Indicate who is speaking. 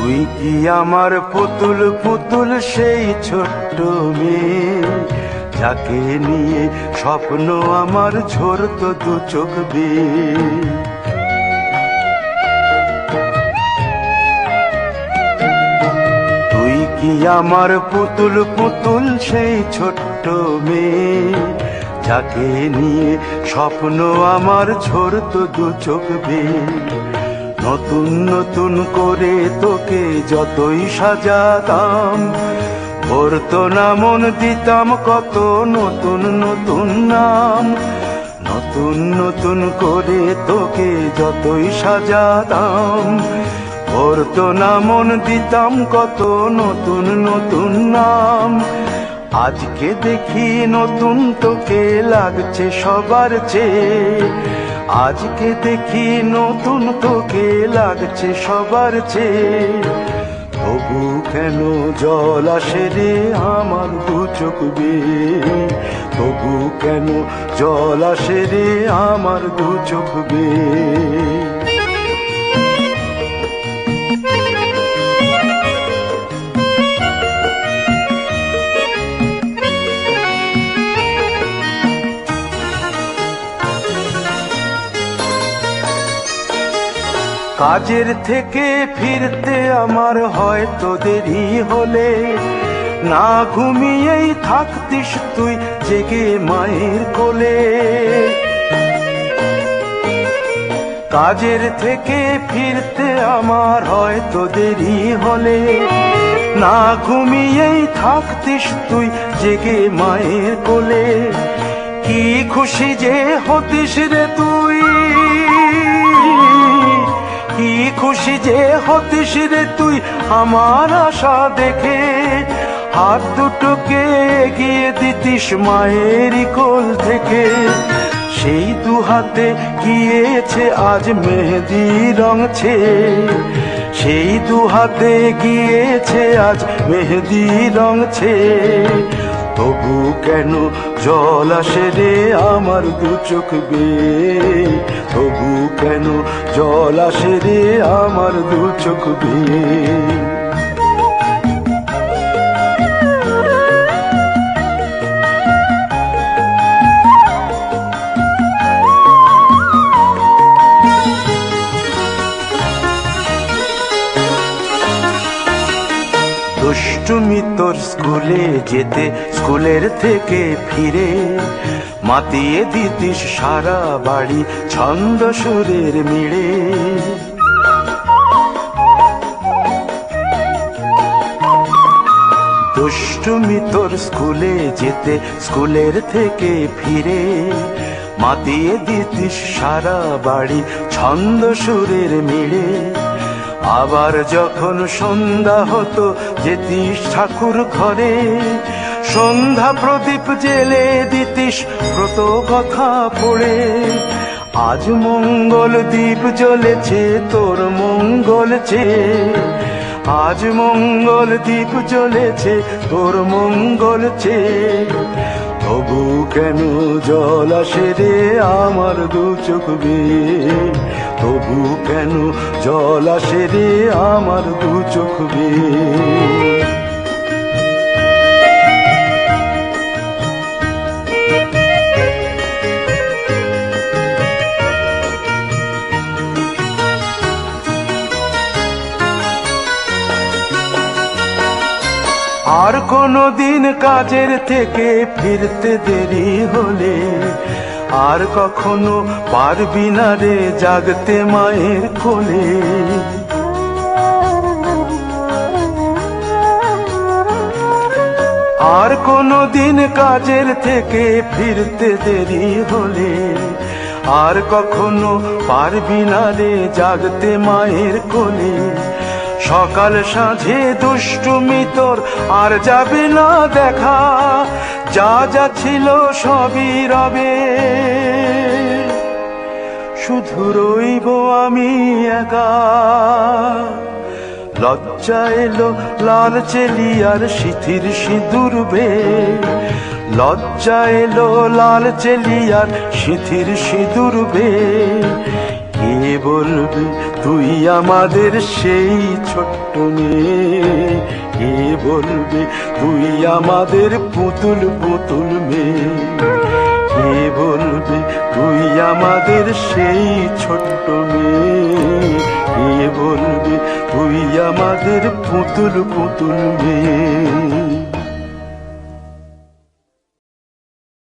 Speaker 1: তুই কি আমার পুতুল পুতুল সেই ছোট্ট মেয়ে, যাকে নিয়ে স্বপ্ন আমার ঝরতো দু চোখ বেয়ে। তুই কি আমার পুতুল পুতুল সেই ছোট্ট মেয়ে, যাকে নিয়ে স্বপ্ন আমার ঝরতো দু চোখ বেয়ে। নতুন নতুন করে তোকে যতই সাজাতাম, ভরতো না মন দিতাম কত নতুন নতুন নাম। নতুন নতুন করে তোকে যতই সাজাতাম, ভরতো না মন দিতাম কত নতুন নতুন নাম। আজকে দেখি নতুন তোকে লাগছে সবার চেয়ে, আজকে দেখি নতুন তোকে লাগছে সবার চেয়ে। তবু কেন জল আসে রে আমার দু চোখ বেয়ে, তবু কেন জল আসে রে আমার দু চোখ বেয়ে। কাজের থেকে ফিরতে আমার হয়তো দেরি হলে, না ঘুমিয়েই থাকতিস তুই জেগে মায়ের কোলে। কাজের থেকে ফিরতে আমার হয়তো দেরি হলে, না ঘুমিয়েই থাকতিস তুই জেগে মায়ের কোলে। কি খুশি যে হতিস রে তুই, কি খুশি যে হতিস রে তুই আমার আশা দেখে। হাত দুটোকে এগিয়ে দিতিস মায়েরই কোল থেকে, সেই দু হাতে গিয়েছে আজ মেহেদি রং ছেয়ে। সেই দু হাতে গিয়েছে আজ মেহেদি রং ছেয়ে। তবু কেন জল আসে রে আমার দু চোখ বেয়ে, তবু কেন জল আসে রে আমার দু চোখ বেয়ে। দুষ্টুমি তোর স্কুলে যেতে, স্কুলের থেকে ফিরে মাতিয়ে দিতিস সারা বাড়ি ছন্দ সুরের মিড়ে। দুষ্টুমি তোর স্কুলে যেতে, স্কুলের থেকে ফিরে মাতিয়ে দিতিস সারা বাড়ি ছন্দ সুরের মিড়ে। আবার যখন সন্ধ্যা হতো যেতিস ঠাকুর ঘরে, সন্ধ্যা প্রদীপ জেলে দিতিস ব্রত কথা পড়ে। আজ মঙ্গল দ্বীপ জ্বলেছে তোর মঙ্গল চেয়ে, আজ মঙ্গল দ্বীপ জ্বলেছে তোর মঙ্গল চেয়ে। তবু কেন জল আসে রে আমার দু চোখ বেয়ে, তবু কেন জল আসে রে আমার দু চোখ বেয়ে। আর কোনো দিন কাজের থেকে ফিরতে দেরি হলে, আর কখনো পারবি না রে জাগতে মায়ের কোলে। আর কোনো দিন কাজের থেকে ফিরতে দেরি হলে, আর কখনো পারবি না রে জাগতে মায়ের কোলে। সকাল সাঁঝে দুষ্টুমি তোর আর যাবে না দেখা, যা যা ছিল সবই রবে। শুধু রইব আমি একা, লজ্জা এলো লাল চেলিয়ার সিথির সিঁদুর বেয়ে। লজ্জা এলো লাল চেলিয়ার সিথির সিঁদুর বেয়ে। কে বলবে তুই আমাদের সেই ছোট্ট মেয়ে? কে বলবে তুই আমাদের পুতুল পুতুল মেয়ে? কে বলবে তুই আমাদের সেই ছোট্ট মেয়ে? কে বলবে তুই আমাদের পুতুল পুতুল মেয়ে?